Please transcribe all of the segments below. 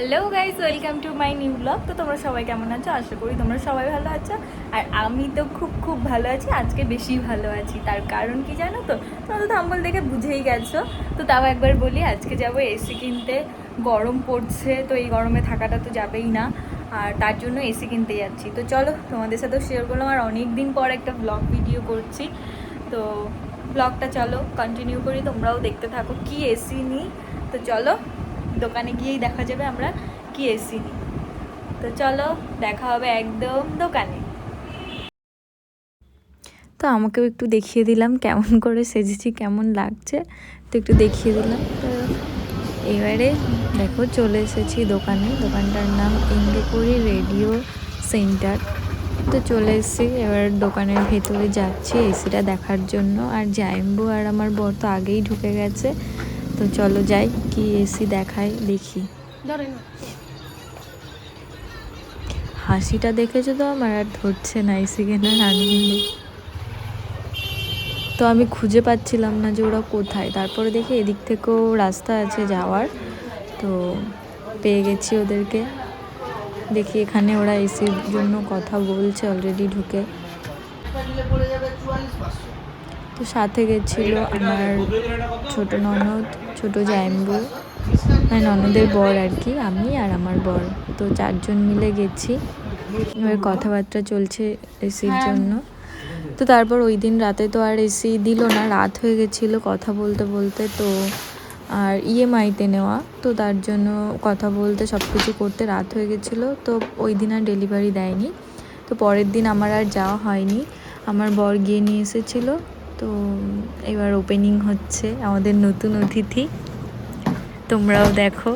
Hello guys, welcome to my new blog. তো তোমরা সবাই কেমন আছো? আশা করি তোমরা সবাই ভালো আছো। আর আমি তো খুব খুব ভালো আছি, আজকে বেশি ভালো আছি। তার কারণ কি জানো তো? তোমরা তো থাম্বনেল দেখে বুঝেই গেছো। তো তাও একবার বলি, আজকে যাব এসি কিনতে। গরম পড়ছে, তো এই গরমে থাকাটা তো যাবেই না, আর তার জন্য এসি কিনতে যাচ্ছি। তো চলো, তোমাদের সাথেও শেয়ার করলাম। আর অনেক দিন পর একটা ব্লগ ভিডিও করছি, তো ব্লগটা চলো কন্টিনিউ করি, তোমরাও দেখতে থাকো কি এসি নিই। তো চলো, দোকানে গিয়েই দেখা যাবে আমরা কি এসি নিই। তো চলো, দেখা হবে একদম দোকানে। তো আমাকেও একটু দেখিয়ে দিলাম কেমন করে সেজেছি, কেমন লাগছে, তো একটু দেখিয়ে দিলাম। তো এবারে দেখো, চলে এসেছি দোকানে। দোকানটার নাম ইন্দ্রপুরী রেডিও সেন্টার। তো চলে এসেছি, এবার দোকানের ভেতরে যাচ্ছি এসিটা দেখার জন্য। আর জাইম্বু আর আমার বর তো আগেই ঢুকে গেছে। তো চলো যাই, কি এসি দেখায় দেখি। হাসিটা দেখেছো তো আমার, আর ধরছে না এসি কেনার আনন্দে। তো আমি খুঁজে পাচ্ছিলাম না যে ওরা কোথায়। তারপরে দেখি এদিক থেকেও রাস্তা আছে যাওয়ার, তো পেয়ে গেছি ওদেরকে। দেখি এখানে ওরা এসির জন্য কথা বলছে অলরেডি ঢুকে। তো সাথে গেছিল আমার ছোট ননদ, ছোট জাইম্বু, মানে ননদের বর আর কি, আমি আর আমার বর। তো 4 জন মিলে গেছি। এবার কথাবার্তা চলছে এসির জন্য। তো তারপর ওই দিন রাতে তো আর এসি দিল না, রাত হয়ে গেছিলো কথা বলতে বলতে। তো আর ইএমআইতে নেওয়া, তো তার জন্য কথা বলতে সব কিছু করতে রাত হয়ে গেছিলো। তো ওই দিন আর ডেলিভারি দেয়নি। তো পরের দিন আমার আর যাওয়া হয়নি, আমার বর গিয়ে নিয়ে এসেছিলো। তো এবার ওপেনিং হচ্ছে আমাদের নতুন অতিথি, তোমরাও দেখো।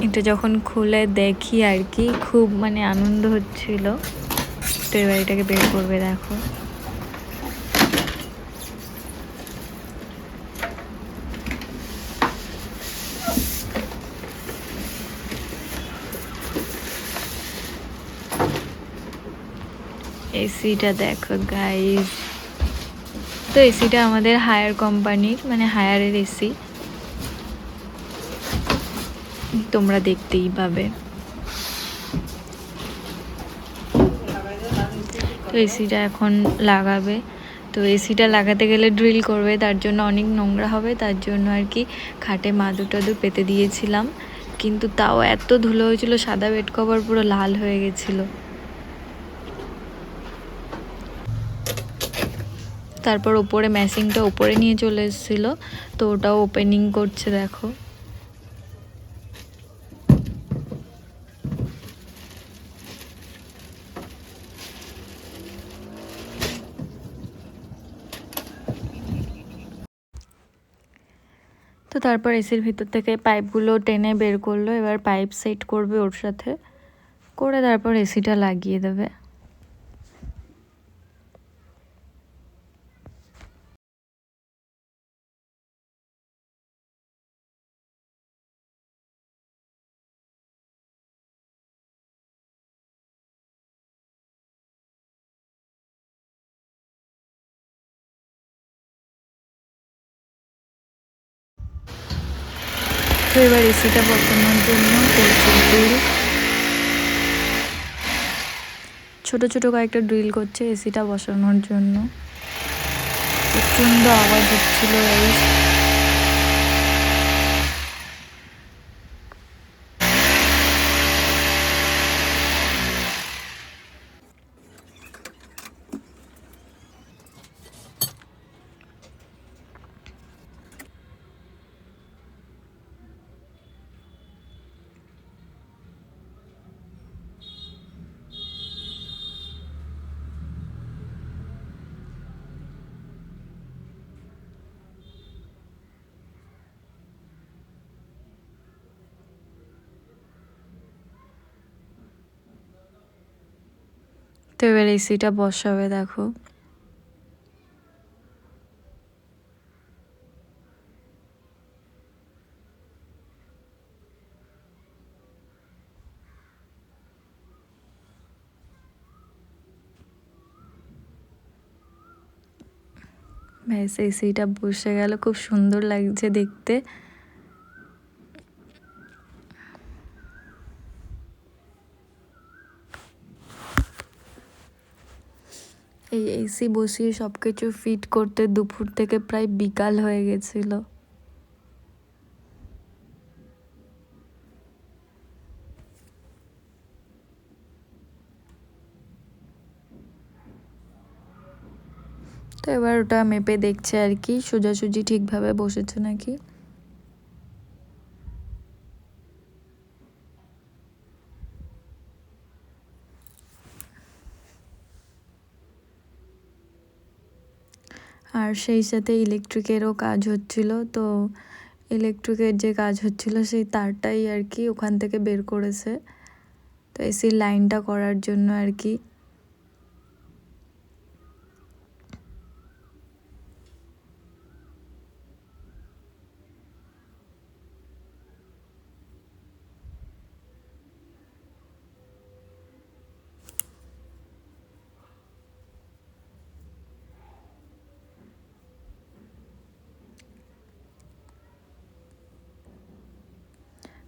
এটা যখন খুলে দেখি আর কি, খুব মানে আনন্দ হচ্ছিল। তো এবার এটাকে বের করবে, দেখো। এসিটা দেখো গাইস। তো এসিটা আমাদের হায়ার কোম্পানির, মানে হায়ারের এসি, তোমরা দেখতেই পাবে। তো এসিটা এখন লাগাবে। তো এসিটা লাগাতে গেলে ড্রিল করবে, তার জন্য অনেক নোংরা হবে। তার জন্য আর কি খাটে মাদুর টাদুর পেতে দিয়েছিলাম, কিন্তু তাও এত ধুলো হয়েছিল, সাদা বেড কভার পুরো লাল হয়ে গেছিলো। তারপর ওপরে ম্যাসিংটা ওপরে নিয়ে চলে এসেছিলো, তো ওটাও ওপেনিং করছে, দেখো। তো তারপর এসির ভিতর থেকে পাইপগুলো টেনে বের করলো। এবার পাইপ সেট করবে ওর সাথে, করে তারপর এসিটা লাগিয়ে দেবে। তো এবার এসিটা বসানোর জন্য করছে ড্রিল, ছোট ছোট কয়েকটা ড্রিল করছে এসিটা বসানোর জন্য। প্রচণ্ড আওয়াজ হচ্ছিল এই। তো এবার এসিটা বসাবে, দেখো। ব্যাস এসিটা বসে গেল, খুব সুন্দর লাগছে দেখতে। এই এসি বসিয়ে সব কিছু ফিট করতে দুপুর থেকে প্রায় বিকাল হয়ে গেছিল। তো এবার ওটা মেপে দেখছে আর কি সোজাসুজি ঠিকভাবে বসেছে নাকি। আর সেই সাথে ইলেকট্রিকেরও কাজ হচ্ছিল, তো ইলেকট্রিকের যে কাজ হচ্ছিল সেই তারটাই আর কি ওখান থেকে বের করেছে, তো এসির লাইনটা করার জন্য আর কি।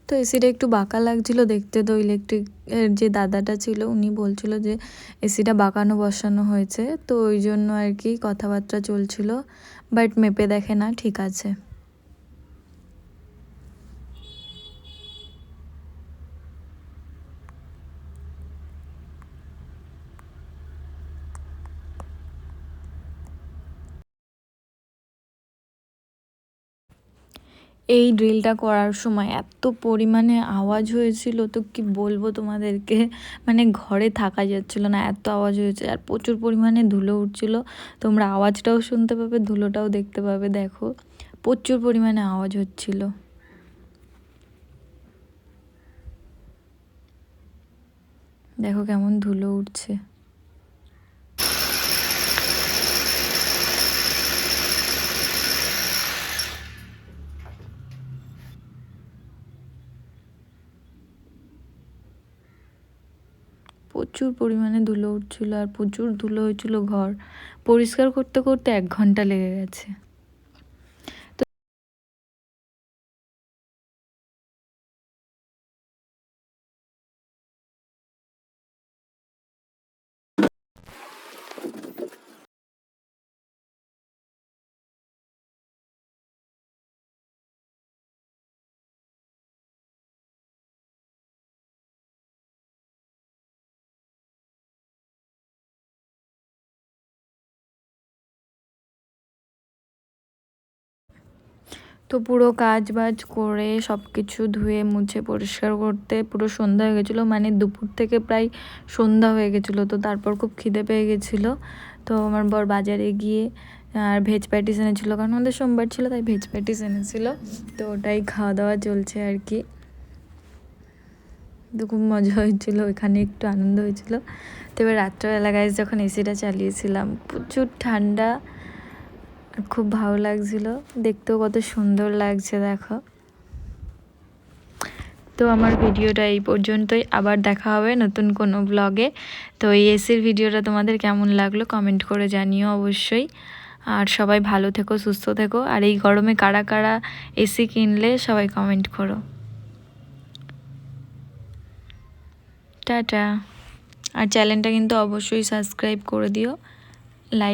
তো এসিটা একটু বাঁকা লাগছিল দেখতে, তো ইলেকট্রিক যে দাদাটা ছিল উনি বলছিল যে এসিটা বাঁকানো বসানো হয়েছে, তো ওই জন্য আর কি কথাবার্তা চলছিল, বাট মেপে দেখে না ঠিক আছে। এই ড্রিলটা করার সময় এত পরিমাণে আওয়াজ হয়েছিল, তো কি বলবো তোমাদেরকে, মানে ঘরে থাকা যাচ্ছিল না, এত আওয়াজ হয়েছে। আর প্রচুর পরিমাণে ধুলো উঠছিল, তোমরা আওয়াজটাও শুনতে পাবে, ধুলোটাও দেখতে পাবে। দেখো প্রচুর পরিমাণে আওয়াজ হচ্ছিল। দেখো কেমন ধুলো উঠছে। প্রচুর পরিমাণে ধুলো উঠছিল আর প্রচুর ধুলো হয়েছিল, ঘর পরিষ্কার করতে করতে 1 ঘন্টা লেগে গেছে। তো পুরো কাজ বাজ করে সব কিছু ধুয়ে মুছে পরিষ্কার করতে পুরো সন্ধ্যা হয়ে গেছিলো, মানে দুপুর থেকে প্রায় সন্ধ্যা হয়ে গেছিলো। তো তারপর খুব খিদে পেয়ে গেছিলো, তো আমার বর বাজারে গিয়ে আর ভেজ প্যাটিস এনেছিলো, কারণ আমাদের সোমবার ছিল তাই ভেজ প্যাটিস এনেছিলো, তো ওটাই খাওয়া দাওয়া চলছে আর কি। তো খুব মজা হয়েছিলো, ওইখানে একটু আনন্দ হয়েছিলো। তো এবার রাত্রেবেলা গাইজ যখন এসিটা চালিয়েছিলাম প্রচুর ঠান্ডা, খুব ভালো লাগছিল, দেখতেও কত সুন্দর লাগছে দেখো। তো আমার ভিডিওটা এই পর্যন্তই, আবার দেখা হবে নতুন কোনো ব্লগে। তো এই এসির ভিডিওটা তোমাদের কেমন লাগলো কমেন্ট করে জানিও অবশ্যই। আর সবাই ভালো থেকো, সুস্থ থেকো। আর এই গরমে কারা কারা এসি কিনলে সবাই কমেন্ট করো। টাটা। আর চ্যানেলটা কিন্তু অবশ্যই সাবস্ক্রাইব করে দিও, লাইক